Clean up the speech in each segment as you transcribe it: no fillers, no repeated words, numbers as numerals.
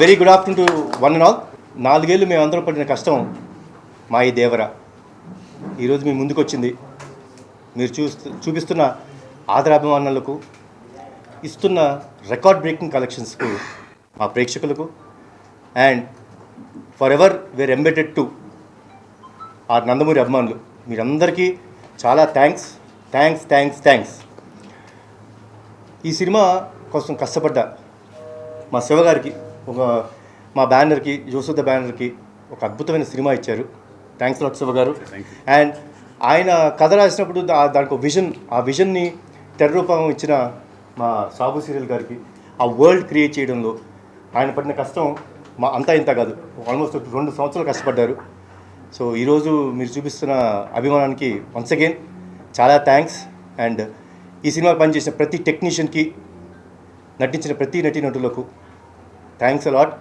Very good afternoon to one and all. 4 ఏళ్ళు మేము అందరం పడిన కష్టం మా ఈ దేవర ఈరోజు మీ ముందుకు వచ్చింది. మీరు చూపిస్తున్న ఆదరాభిమానులకు, ఇస్తున్న రికార్డ్ బ్రేకింగ్ కలెక్షన్స్కు, మా ప్రేక్షకులకు, and forever we're indebted to ఆ నందమూరి అభిమానులు, మీరందరికీ చాలా థ్యాంక్స్ థ్యాంక్స్ థ్యాంక్స్ థ్యాంక్స్. ఈ సినిమా కోసం కష్టపడ్డ మా శివగారికి, మా బ్యానర్కి, జోసుద్ద బ్యానర్కి ఒక అద్భుతమైన సినిమా ఇచ్చారు. థ్యాంక్స్ లాట్ శివ గారు. అండ్ ఆయన కథ రాసినప్పుడు దానికి విజన్, ఆ విజన్ని తెరరూపం ఇచ్చిన మా సాబు సీరియల్ గారికి, ఆ వరల్డ్ క్రియేట్ చేయడంలో ఆయన పడిన కష్టం మా అంతా ఇంత కాదు, ఆల్మోస్ట్ 2 సంవత్సరాలు కష్టపడ్డారు. సో ఈరోజు మీరు చూపిస్తున్న అభిమానానికి వన్స్ అగైన్ చాలా థ్యాంక్స్. అండ్ ఈ సినిమా పనిచేసిన ప్రతి టెక్నీషియన్కి, నటించిన ప్రతి నటీనటులకు థ్యాంక్స్ అలాట్.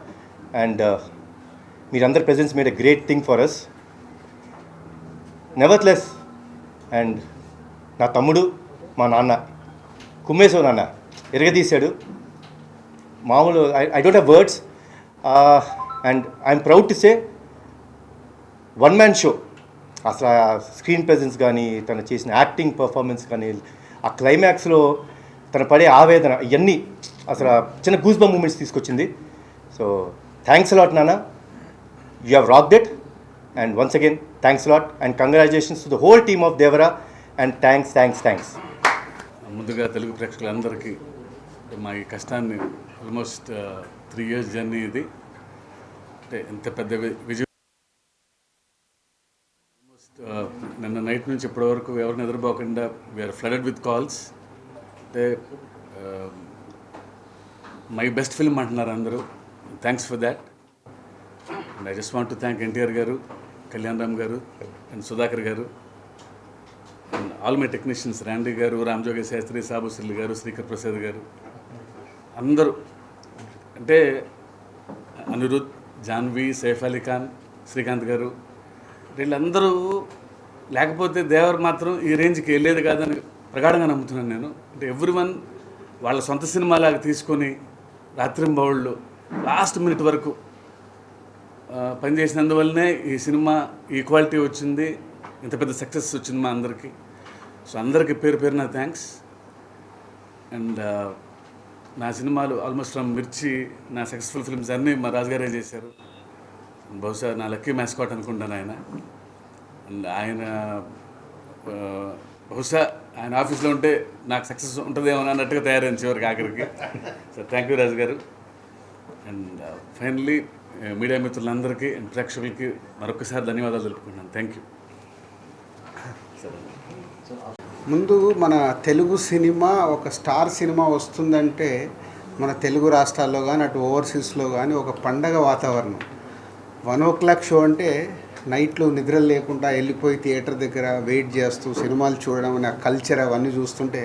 అండ్ మీరందరి presence made a great thing for us. Nevertheless. And నా తమ్ముడు, మా నాన్న కుమ్మేశ్వర నాన్న ఎరగదీశాడు. మామూలు I don't have words. And I'm proud to say one man show. అసలు ఆ స్క్రీన్ ప్రెజెన్స్ కానీ, తను చేసిన యాక్టింగ్ పర్ఫార్మెన్స్ కానీ, ఆ క్లైమాక్స్లో తను పడే ఆవేదన, ఇవన్నీ అసలు చిన్న గూస్ బంప్ మూమెంట్స్ తీసుకొచ్చింది. సో థ్యాంక్స్ అలాట్ నాన్న, you have rocked it. And once again thanks a lot and congratulations to the whole team of Devara. And thanks thanks thanks. ముందుగా తెలుగు ప్రేక్షకులందరికీ మా ఈ కష్టాన్ని, ఆల్మోస్ట్ 3 years జర్నీ ఇది. అంటే ఎంత పెద్ద విజయం. ఆల్మోస్ట్ నిన్న నైట్ నుంచి ఇప్పటి వరకు ఎవరిని ఎదురుపోకుండా వీఆర్ ఫ్లడెడ్ విత్ కాల్స్. అంటే మై బెస్ట్ ఫిల్మ్ అంటున్నారు అందరూ. Thanks for that. And I just want to thank NTR గారు, కళ్యాణ్ రామ్ గారు, అండ్ సుధాకర్ గారు, అండ్ ఆల్ మై టెక్నీషియన్స్, రాండీ గారు, రామజోగి శాస్త్రి, సాబు సిల్లి గారు, శ్రీకర్ ప్రసాద్ గారు, అందరూ. అంటే అనిరుద్, జాన్వి, సైఫ్ అలీ ఖాన్, శ్రీకాంత్ గారు, వీళ్ళందరూ లేకపోతే దేవర్ మాత్రం ఈ రేంజ్కి వెళ్ళేది కాదని ప్రగాఢంగా నమ్ముతున్నాను నేను. అంటే ఎవ్రీవన్ వాళ్ళ సొంత సినిమాలాగా తీసుకొని రాత్రింబవళ్ళు లాస్ట్ మినిట్ వరకు పనిచేసినందువల్లనే ఈ సినిమా ఈ క్వాలిటీ వచ్చింది, ఇంత పెద్ద సక్సెస్ వచ్చింది మా అందరికీ. సో అందరికీ పేరు పేరున థ్యాంక్స్. అండ్ నా సినిమాలు ఆల్మోస్ట్ ఫ్రమ్ మిర్చి, నా సక్సెస్ఫుల్ ఫిల్మ్స్ అన్నీ మా రాజుగారే చేశారు. బహుశా నా లక్కీ మ్యాస్కాట్ అనుకుంటాను ఆయన. అండ్ ఆయన బహుశా ఆయన ఆఫీస్లో ఉంటే నాకు సక్సెస్ ఉంటుందేమో అన్నట్టుగా తయారైంది చివరికి ఆఖరికి. సో థ్యాంక్ యూ రాజు గారు. అండ్ ఫైనల్లీ మీడియా మిత్రులందరికీ అండ్ ప్రేక్షకులకి మరొకసారి ధన్యవాదాలు తెలుపుకుంటున్నాను. Thank you. ముందు మన తెలుగు సినిమా ఒక స్టార్ సినిమా వస్తుందంటే మన తెలుగు రాష్ట్రాల్లో కానీ అటు ఓవర్సీస్లో కానీ ఒక పండగ వాతావరణం. 1 షో అంటే నైట్లో నిద్రలు లేకుండా వెళ్ళిపోయి థియేటర్ దగ్గర వెయిట్ చేస్తూ సినిమాలు చూడడం అనే కల్చర్ అవన్నీ చూస్తుంటే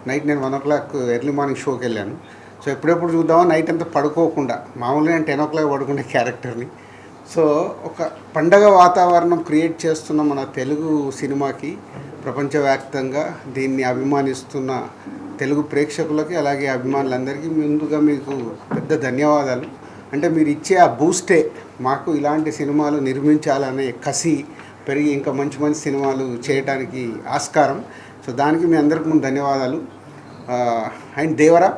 నైట్ నేను 1 ఎర్లీ మార్నింగ్ షోకి వెళ్ళాను. సో ఎప్పుడెప్పుడు చూద్దామో నైట్ అంతా పడుకోకుండా, మామూలుగా నేను 10 పడుకునే క్యారెక్టర్ని. సో ఒక పండగ వాతావరణం క్రియేట్ చేస్తున్న మన తెలుగు సినిమాకి ప్రపంచవ్యాప్తంగా దీన్ని అభిమానిస్తున్న తెలుగు ప్రేక్షకులకి అలాగే అభిమానులందరికీ ముందుగా మీకు పెద్ద ధన్యవాదాలు. అంటే మీరు ఇచ్చే ఆ బూస్టే మాకు ఇలాంటి సినిమాలు నిర్మించాలనే కసి పెరిగి ఇంకా మంచి మంచి సినిమాలు చేయడానికి ఆస్కారం. సో దానికి మీ అందరికీ ముందు ధన్యవాదాలు. అండ్ దేవరా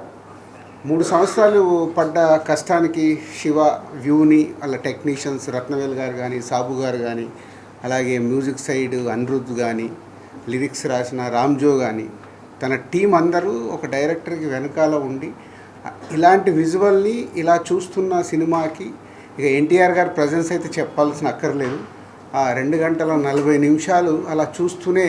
3 సంవత్సరాలు పడ్డ కష్టానికి శివ, వ్యూని, వాళ్ళ టెక్నీషియన్స్ రత్నవేల్ గారు కానీ, సాబు గారు కానీ, అలాగే మ్యూజిక్ సైడ్ అనిరుద్ కానీ, లిరిక్స్ రాసిన రామ్జో కానీ, తన టీం అందరూ ఒక డైరెక్టర్కి వెనకాల ఉండి ఇలాంటి విజువల్ని ఇలా చూస్తున్న సినిమాకి ఇక ఎన్టీఆర్ గారి ప్రజెన్స్ అయితే చెప్పాల్సిన అక్కర్లేదు. ఆ 2 గంటల 40 నిమిషాలు అలా చూస్తూనే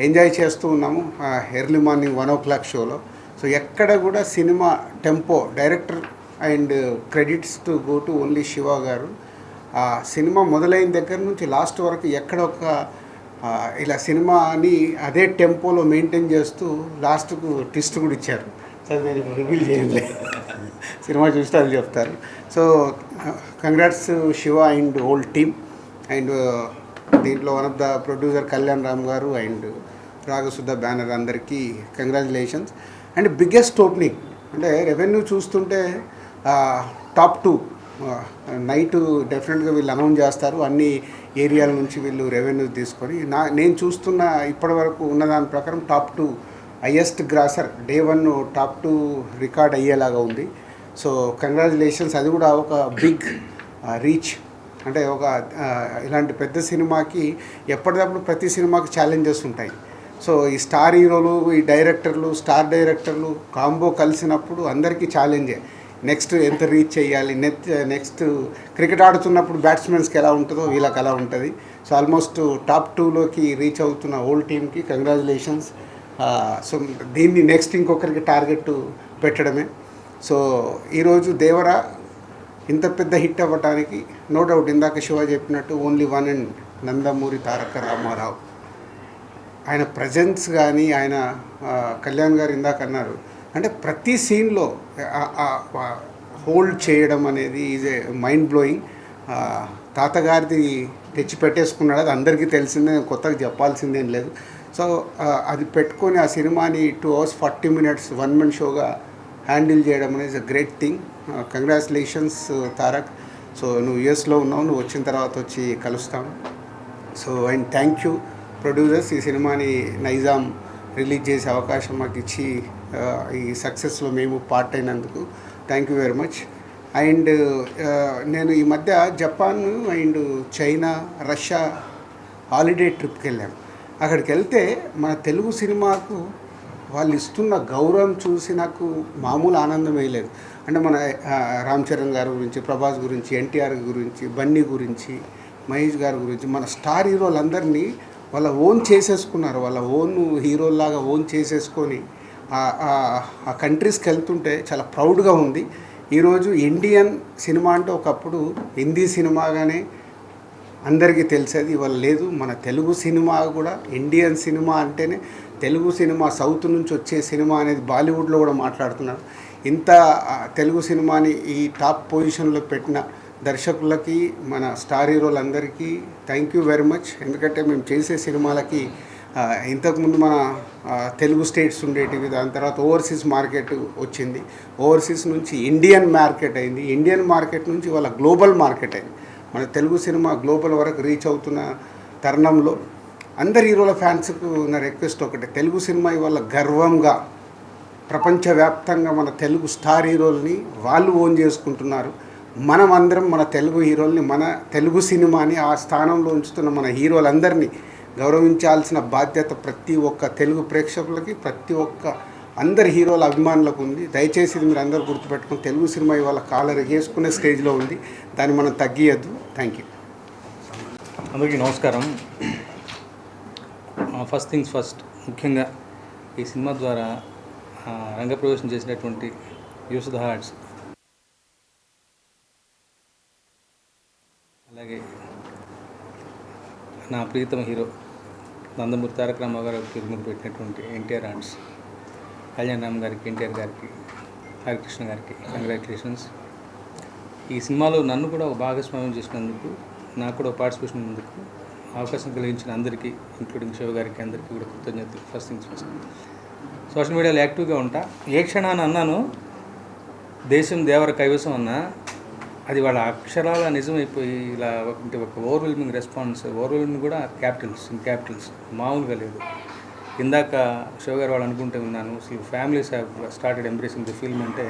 ఎంజాయ్ చేస్తూ ఉన్నాము ఆ ఎర్లీ మార్నింగ్ 1 షోలో. సో ఎక్కడ కూడా cinema tempo, director and credits to go to only Shiva గారు. ఆ సినిమా మొదలైన దగ్గర నుంచి లాస్ట్ వరకు ఎక్కడ ఒక ఇలా సినిమాని అదే టెంపోలో మెయింటైన్ చేస్తూ లాస్ట్కు ట్విస్ట్ కూడా ఇచ్చారు. సార్ నేను రివీల్ చేయండి, సినిమా చూస్తే అది చెప్తారు. So congrats Shiva and whole team. And దీంట్లో one of the producer Kalyan Ram గారు అండ్ రాగసుద్ధ బ్యానర్ అందరికీ కంగ్రాచులేషన్స్. అండ్ బిగ్గెస్ట్ ఓపెనింగ్ అంటే రెవెన్యూ చూస్తుంటే టాప్ 2 నైట్ డెఫినెట్గా వీళ్ళు అనౌన్స్ చేస్తారు. అన్ని ఏరియాల నుంచి వీళ్ళు రెవెన్యూ తీసుకొని నేను చూస్తున్న ఇప్పటివరకు ఉన్నదాని ప్రకారం top 2 highest grosser day 1 top 2 record అయ్యేలాగా ఉంది. So congratulations. అది కూడా ఒక బిగ్ రీచ్. అంటే ఒక ఇలాంటి పెద్ద సినిమాకి ఎప్పటికప్పుడు ప్రతి సినిమాకి ఛాలెంజెస్ ఉంటాయి. సో ఈ స్టార్ హీరోలు, ఈ డైరెక్టర్లు, స్టార్ డైరెక్టర్లు కాంబో కలిసినప్పుడు అందరికీ ఛాలెంజే. నెక్స్ట్ ఎంత రీచ్ చేయాలి, నెక్స్ట్ క్రికెట్ ఆడుతున్నప్పుడు బ్యాట్స్మెన్స్కి ఎలా ఉంటుందో వీళ్ళకి అలా ఉంటుంది. సో ఆల్మోస్ట్ టాప్ 2లోకి రీచ్ అవుతున్న హోల్ టీమ్కి కంగ్రాచులేషన్స్. సో దీన్ని నెక్స్ట్ ఇంకొకరికి టార్గెట్ పెట్టడమే. సో ఈరోజు దేవరా ఇంత పెద్ద హిట్ అవ్వడానికి నో డౌట్ ఇందాక శివ చెప్పినట్టు only one and Nandamuri Taraka Ramarao. ఆయన ప్రజెన్స్ కానీ ఆయన కళ్యాణ్ గారు ఇందాక అన్నారు, అంటే ప్రతి సీన్లో హోల్డ్ చేయడం అనేది ఈజ్ ఏ మైండ్ బ్లోయింగ్. తాతగారిది తెచ్చి పెట్టేసుకున్నాడు, అది అందరికీ తెలిసిందే, కొత్తగా చెప్పాల్సిందేం లేదు. సో అది పెట్టుకొని ఆ సినిమాని 2 hours 40 minutes 1-man షోగా హ్యాండిల్ చేయడం అనేది a great thing. Congratulations Tarak. So నువ్వు యూఎస్లో ఉన్నావు, నువ్వు వచ్చిన తర్వాత వచ్చి కలుస్తాం. So and thank you producers, ఈ సినిమాని నైజాం రిలీజ్ చేసే అవకాశం మాకు ఇచ్చి ఈ సక్సెస్లో మేము పార్ట్ అయినందుకు thank you very much. And నేను ఈ మధ్య Japan and China, Russia holiday ట్రిప్కి వెళ్ళాను. అక్కడికి వెళ్తే మన తెలుగు సినిమాకు వాళ్ళు ఇస్తున్న గౌరవం చూసి నాకు మామూలు ఆనందం వేయలేదు. అంటే మన రామ్ చరణ్ గారి గురించి, ప్రభాస్ గురించి, ఎన్టీఆర్ గురించి, బన్నీ గురించి, మహేష్ గారి గురించి, మన స్టార్ హీరోలందరినీ వాళ్ళ ఓన్ చేసేసుకున్నారు. వాళ్ళ ఓన్ హీరోల్లాగా ఓన్ చేసేసుకొని ఆ కంట్రీస్కి వెళ్తుంటే చాలా ప్రౌడ్గా ఉంది. ఈరోజు ఇండియన్ సినిమా అంటే ఒకప్పుడు హిందీ సినిమాగానే అందరికీ తెలిసేది, ఇవాళ లేదు. మన తెలుగు సినిమా కూడా ఇండియన్ సినిమా అంటేనే తెలుగు సినిమా, సౌత్ నుంచి వచ్చే సినిమా అనేది బాలీవుడ్లో కూడా మాట్లాడుతున్నారు. ఇంత తెలుగు సినిమాని ఈ టాప్ పొజిషన్లో పెట్టిన దర్శకులకి, మన స్టార్ హీరోలందరికీ థ్యాంక్ యూ వెరీ మచ్. ఎందుకంటే మేము చేసే సినిమాలకి ఇంతకుముందు మన తెలుగు స్టేట్స్ ఉండేటివి, దాని తర్వాత ఓవర్సీస్ మార్కెట్ వచ్చింది, ఓవర్సీస్ నుంచి ఇండియన్ మార్కెట్ అయింది, ఇండియన్ మార్కెట్ నుంచి వాళ్ళ గ్లోబల్ మార్కెట్ అయింది. మన తెలుగు సినిమా గ్లోబల్ వరకు రీచ్ అవుతున్న తరుణంలో అందరి హీరోల ఫ్యాన్స్కు ఉన్న రిక్వెస్ట్ ఒకటే, తెలుగు సినిమా ఇవాళ గర్వంగా ప్రపంచవ్యాప్తంగా మన తెలుగు స్టార్ హీరోల్ని వాళ్ళు ఓన్ చేసుకుంటున్నారు. మనం అందరం మన తెలుగు హీరోల్ని, మన తెలుగు సినిమాని ఆ స్థానంలో ఉంచుతున్న మన హీరోలందరినీ గౌరవించాల్సిన బాధ్యత ప్రతి ఒక్క తెలుగు ప్రేక్షకులకి, ప్రతి ఒక్క అందరి హీరోల అభిమానులకు ఉంది. దయచేసి ఇది మీరు అందరూ గుర్తుపెట్టుకుని, తెలుగు సినిమా ఇవాళ కాలర్ ఎగేసుకునే స్టేజ్లో ఉంది, దాన్ని మనం తగ్గియద్దు. Thank you. అందరికీ నమస్కారం. ఫస్ట్ థింగ్స్ ఫస్ట్, ముఖ్యంగా ఈ సినిమా ద్వారా రంగప్రవేశం చేసినటువంటి యూసుఫ్ హార్ట్స్, అలాగే నా ప్రియతమ హీరో నందమూరి తారక రామారావు గారు తిరుమల పెట్టినటువంటి ఎన్టీఆర్ ఆర్ట్స్, కళ్యాణ్ రామ్ గారికి, ఎన్టీఆర్ గారికి, హరికృష్ణ గారికి కంగ్రాచులేషన్స్. ఈ సినిమాలో నన్ను కూడా ఒక భాగస్వామ్యం చేసినందుకు, నాకు కూడా పార్టిసిపేషన్ ఉన్నందుకు అవకాశం కలిగించిన అందరికీ, ఇంక్లూడింగ్ శివ గారికి, అందరికీ కూడా కృతజ్ఞతలు. First things first. సోషల్ మీడియాలో యాక్టివ్గా ఉంటా. ఏ క్షణాన్ని అన్నాను దేశం దేవర కైవసం అన్నా, అది వాళ్ళ అక్షరాల నిజమైపోయి ఇలా అంటే ఒక ఓవర్వెల్మింగ్ రెస్పాన్స్. ఓవర్వెల్మింగ్ కూడా క్యాపిటల్స్ మామూలుగా లేదు. ఇందాక శివ గారు వాళ్ళు అనుకుంటూ ఉన్నాను, families have started embracing the film. అంటే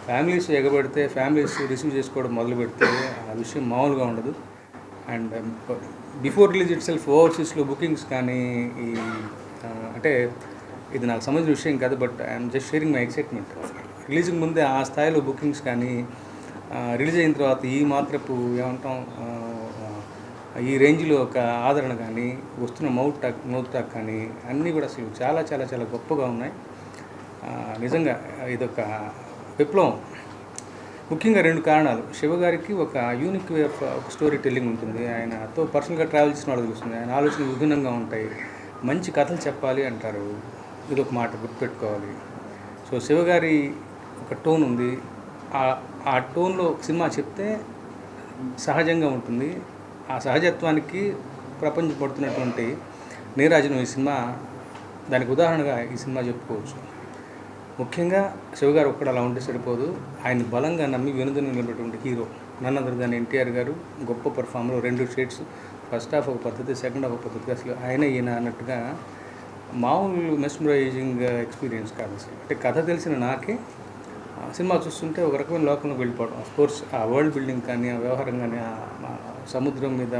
ఫ్యామిలీస్ ఎగబడితే, ఫ్యామిలీస్ రిసీవ్ చేసుకోవడం మొదలు పెడితే ఆ విషయం మామూలుగా ఉండదు. And before release itself ఓవర్సీస్లో బుకింగ్స్ కానీ, ఈ అంటే ఇది నాకు సంబంధించిన విషయం కాదు, but I'm just sharing my excitement. రిలీజ్కి ముందే ఆ స్థాయిలో బుకింగ్స్ కానీ, రిలీజ్ అయిన తర్వాత ఈ మాత్రపు ఏమంటాం, ఈ రేంజ్లో ఒక ఆదరణ కానీ, వస్తున్న మౌత్ టాక్ కానీ అన్నీ కూడా అసలు చాలా చాలా చాలా గొప్పగా ఉన్నాయి. నిజంగా ఇదొక విప్లవం. ముఖ్యంగా 2 కారణాలు. శివగారికి ఒక యూనిక్ వే ఆఫ్ ఒక స్టోరీ టెల్లింగ్ ఉంటుంది. ఆయనతో పర్సనల్గా ట్రావెల్ చేసిన వాళ్ళు తెలుస్తుంది. ఆయన ఆలోచనలు విభిన్నంగా ఉంటాయి. మంచి కథలు చెప్పాలి అంటారు, ఇదొక మాట గుర్తుపెట్టుకోవాలి. సో శివగారి ఒక టోన్ ఉంది. ఆ టోన్లో సినిమా చెప్తే సహజంగా ఉంటుంది. ఆ సహజత్వానికి ప్రపంచం పడుతున్నటువంటి నీరాజనం ఈ సినిమా, దానికి ఉదాహరణగా ఈ సినిమా చెప్పుకోవచ్చు. ముఖ్యంగా శివగారు ఒక్కడ అలా ఉంటే సరిపోదు, ఆయన బలంగా నమ్మి వెనుదని నిలబెట్టినటువంటి హీరో నన్ను అదర్ దాని ఎన్టీఆర్ గారు. గొప్ప పర్ఫార్మర్, 2 షేడ్స్, ఫస్ట్ హాఫ్ ఒక పద్ధతి, సెకండ్ హాఫ్ ఒక పద్ధతి. అసలు ఆయన ఈయన అన్నట్టుగా మామూలు మెస్మరైజింగ్ ఎక్స్పీరియన్స్ కాదు అసలు. అంటే కథ తెలిసిన నాకే సినిమా చూస్తుంటే ఒక రకమైన లోకంలోకి వెళ్ళిపోవడం. కోర్స్ ఆ వరల్డ్ బిల్డింగ్ కానీ, ఆ వ్యవహారం కానీ, ఆ సముద్రం మీద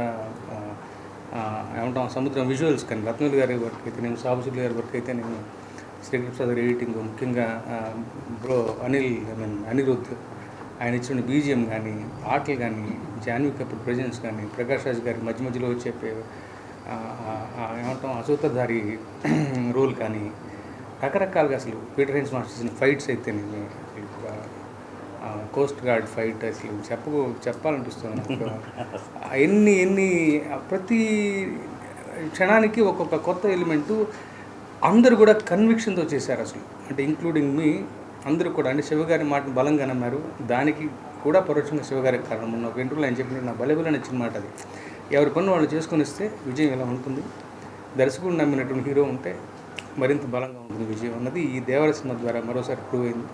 ఏమంటాం సముద్రం విజువల్స్ కానీ, రత్నవేలు గారి వర్క్ అయితే నేను, సాబుసులు గారి వర్క్ అయితే నేను, శ్రీకృష్ణ సాగర్ ఎడిటింగ్, ముఖ్యంగా బ్రో అనిరుద్ధ్ ఆయన ఇచ్చిన బీజిఎం కానీ, పాటలు కానీ, జాన్వీ కపూర్ ప్రెజెన్స్ కానీ, ప్రకాష్ రాజ్ గారి మధ్య మధ్యలో చెప్పే ఏమంటాం అసూతధారి రోల్ కానీ, రకరకాలుగా అసలు పీటర్ హెన్స్ మాస్టర్ ఫైట్స్ అయితే నేను కోస్ట్ గార్డ్ ఫైట్ అసలు చెప్పాలనిపిస్తుంది నాకు. ఎన్ని ప్రతి క్షణానికి ఒక్కొక్క కొత్త ఎలిమెంటు అందరూ కూడా కన్విక్షన్తో చేశారు అసలు. అంటే ఇంక్లూడింగ్ మీ అందరూ కూడా, అంటే శివగారి మాటను బలంగా నమ్మారు. దానికి కూడా పరోక్షంగా శివగారికి కారణం. ఉన్న ఒక ఇంటర్వ్యూలో ఆయన చెప్పిన నా బలబల నచ్చిన మాట అది. ఎవరి పనులు వాళ్ళు చేసుకొని ఇస్తే విజయం ఎలా ఉంటుంది, దర్శకుడు నమ్మినటువంటి హీరో ఉంటే మరింత బలంగా ఉంటుంది విజయం అన్నది ఈ దేవర సినిమా ద్వారా మరోసారి ప్రూవ్ అయింది.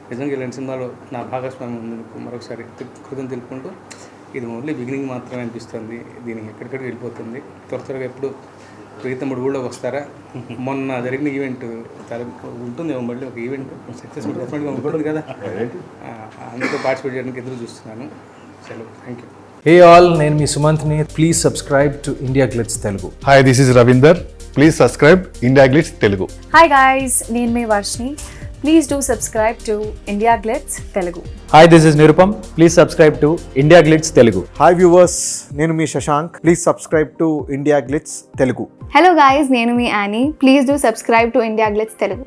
నిజంగా ఇలాంటి సినిమాలో నా భాగస్వామ్యం ఉన్నందుకు మరొకసారి కృతజ్ఞతలు తెలుపుకుంటూ, ఇది ఓన్లీ బిగినింగ్ మాత్రమే అనిపిస్తుంది, దీనికి ఎక్కడికడికి వెళ్ళిపోతుంది. త్వరగా ఎప్పుడు ప్రీతముడు ఊళ్ళోకి వస్తారా? మొన్న జరిగిన ఈవెంట్ ఉంటుంది మళ్ళీ ఒక ఈవెంట్ సక్సెస్ఫుల్ డెఫినెట్గా ఉంటుంది కదా, అందులో పార్టిసిపేట్ చేయడానికి ఎదురు చూస్తున్నాను. సెలవు, థ్యాంక్ యూ. Hey all, నేను మీ సుమంత్ని. Please subscribe to India Glitz Telugu. Hi, this is Ravinder. Please subscribe India Glitz Telugu. Hi guys, నేను మీ Varshini. Please do subscribe to India Glitz Telugu. Hi, this is Nirupam. Please subscribe to India Glitz Telugu. Hi viewers, నేను మీ Shashank. Please subscribe to India Glitz Telugu. Hello guys, నేను మీ Annie. Please do subscribe to India Glitz Telugu.